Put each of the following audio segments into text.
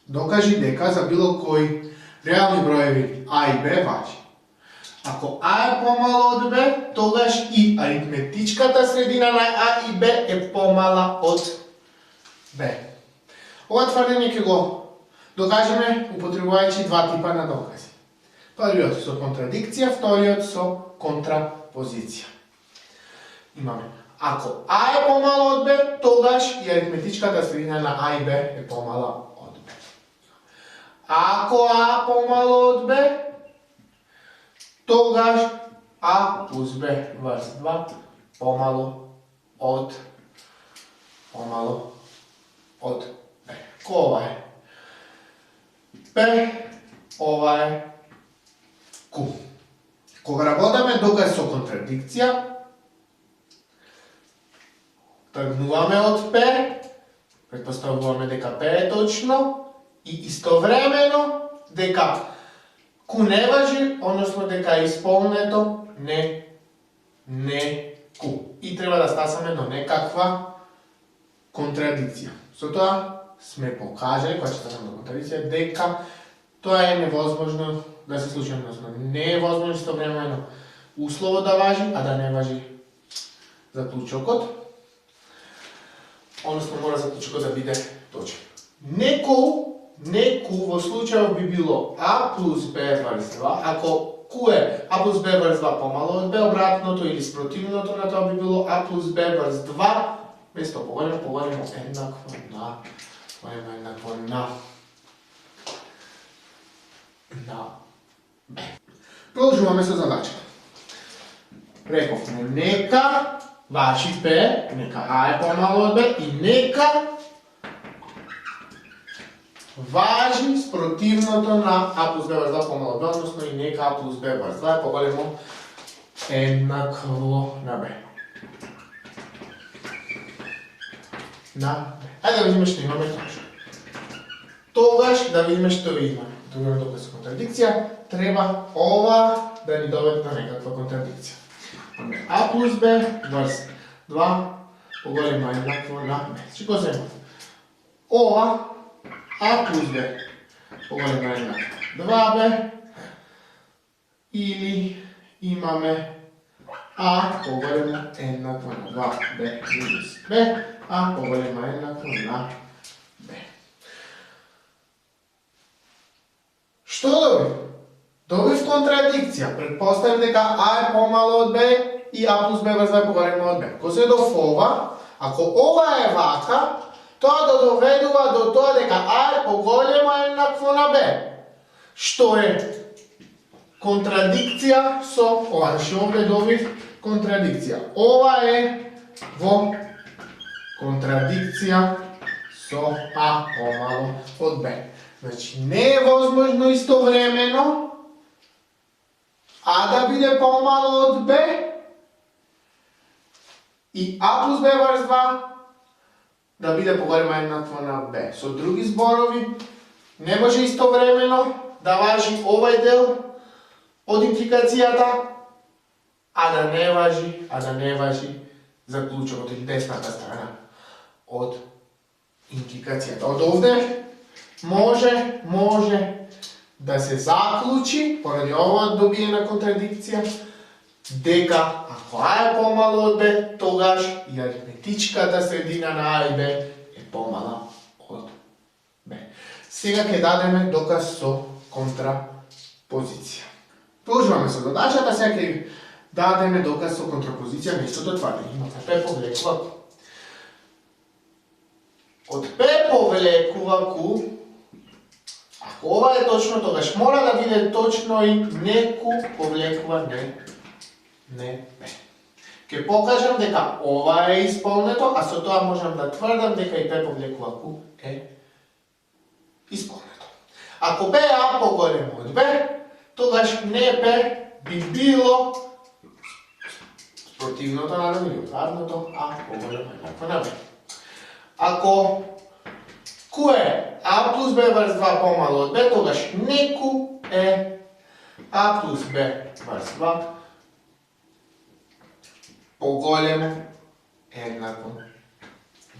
Dokaži дека за било кои реални броеви А и Б важи. Ако А е помало од Б, тогаш и аритметичката средина на А и Б е помала од Б. Ова тврдење ќе го докажеме употребувајќи два типа на докази. Првиот со контрадикција, вториот со контрапозиција. Имаме, ако А е помало од Б, тогаш и аритметичката средина на А и Б е помала од Б. Ако А помало од Б, тогаш А плюс Б врз 2 помало од Б. Ова е Б, ова е Q. Кога работаме доказ со контрадикција, тргнуваме од П, предпоставуваме дека П е точно и истовремено дека Q не важи, односно дека е исполнето не Q. И треба да стасаме до некаква контрадикција. Со тоа сме покажали, кога ќе стасаме до контрадикција, дека тоа е невозможно да се случи, односно не е возможно истовремено условот да важи, а да не важи заклучокот. Односно мора заклучокот да биде точен. Неку во случајот би било А плюс Б врз 2, ако Q е А плюс Б врз 2 помало од Б, обратното или спротивното на тоа би било А плюс Б врз 2, место поголемо еднакво на Б. Продолжуваме со задачата. Рековме, нека ваши П, нека А е помало од Б и нека важи спротивното на А плюс Б врз 2 помало од Б, односно и нека А плюс Б врз 2 е поголемо еднакво на Б. Ајде да видиме што имаме точно. Тогаш да видиме што имаме. Тогаш доказ со контрадикција, треба ова да ни доведе до некаква контрадикција. А плюс Б врз 2 поголемо еднакво на Б. Значи го земам. Ова А плюс Б поголемо еднакво 2Б или имаме А поголемо еднакво на 2Б минус Б, А поголемо еднакво на Б. Што добив? Добив контрадикција. Предпоставим дека А е помало од Б и А плюс Б врз 2 поголемо од Б. Го следов ова, ако ова е вака, тоа да доведува до тоа дека А е поголемо еднакво на Б. Што е контрадикција со ова. Значи овде добив контрадикција. Ова е во контрадикција со А помало од Б. Значи не е возможно истовремено А да биде помало од Б и А плюс Б врз 2 да биде поголемо еднакво на Б. Со други зборови, не може истовремено да важи овај дел од импликацијата, а да не важи заклучокот или десната страна од импликацијата. Од овде може да се заклучи, поради оваа добиена контрадикција, дека ако А е помало од Б, тогаш и аритметичката средина на А и Б е помала од Б. Сега ќе дадеме доказ со контрапозиција. Продолжуваме со задачата, сега ќе дадеме доказ со контрапозиција на истото тврдење. Имаме П повлекува Q. Од П повлекува Q, ако ова е точно, тогаш мора да биде точно и не Q повлекува не П. Ќе покажам дека ова е исполнето, а со тоа можам да тврдам дека и П повлекува Q е исполнето. Ако П е А поголемо од Б, тогаш не П би било спротивното на или обратното А поголемо еднакво на Б. Ако Q е А плюс Б врз 2 помало од Б, тогаш не Q е А плюс Б врз 2 поголемо еднакво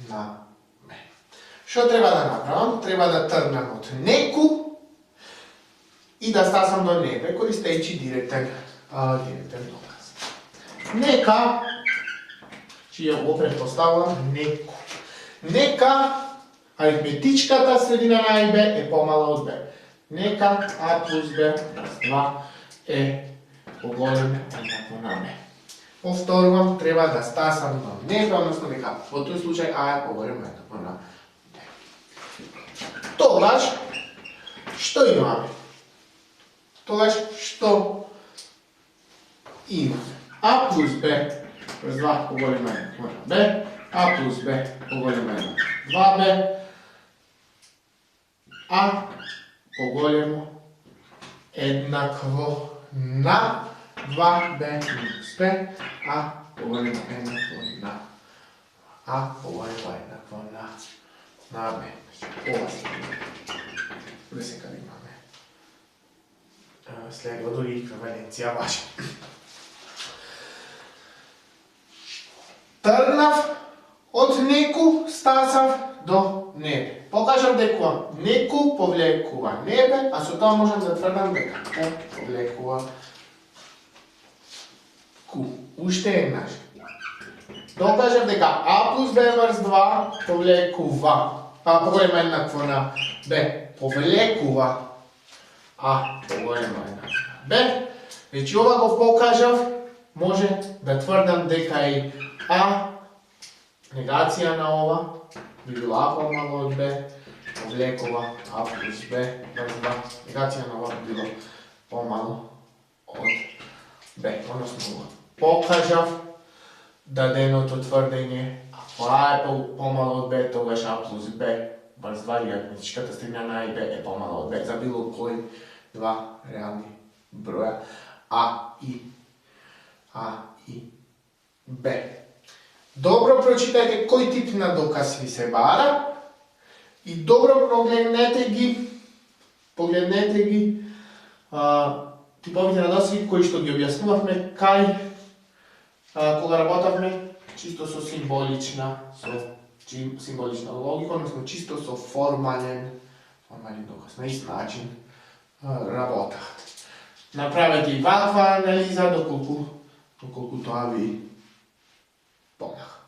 на Б. Što treba da napravim? Treba da trgnem od neku i da stasam do nebe, koristeći direktan dokaz. Neka, čija opet postavljam neku. Neka aritmetičkата sredina na a i b je pomala od b. Neka a plus b plus 2 je поголем еднакво на b. Повторувам, треба да стасам до небе, односно дека во тој случај а е поголем еднакво на b. Тогаш, што имаме? Тогаш, што имаме? А плюс b плюс 2 поголем еднакво на b, а плюс b поголем еднакво 2b, а поголемо еднакво на 2b минус b, a поголемо еднакво на b. Ова се сега имаме следва дори еквиваленција важа. Тргнав од неку, стасав до небе. Покажам дека неку повлекува небе, а со тоа можам да тврдам дека повлекува ку. Уште еднаш. Докажав дека а плюс б врз 2 повлекува, поголемо еднакво на б, повлекува а поголемо еднакво на б. Значи ова го покажав, може да тврдам дека и а негација на ова би било а помало од б, повлекува а плюс б врз 2. Негација на ова би било помало од б, односно ова. Покажав даденото тврдење, ако а е помало од б, тогаш а плюс б врз 2 или аритметичката средина на а и б е помало од б за било кој два реални броја а и б. Добро прочитајте кој тип на доказ ви се бара и добро погледнете ги типовите на докази кои што ги објаснувавме кај кога работавме чисто со символична логика, односно чисто со формален доказ. На ист начин работах. Направете и ваква анализа доколку тоа ви помага.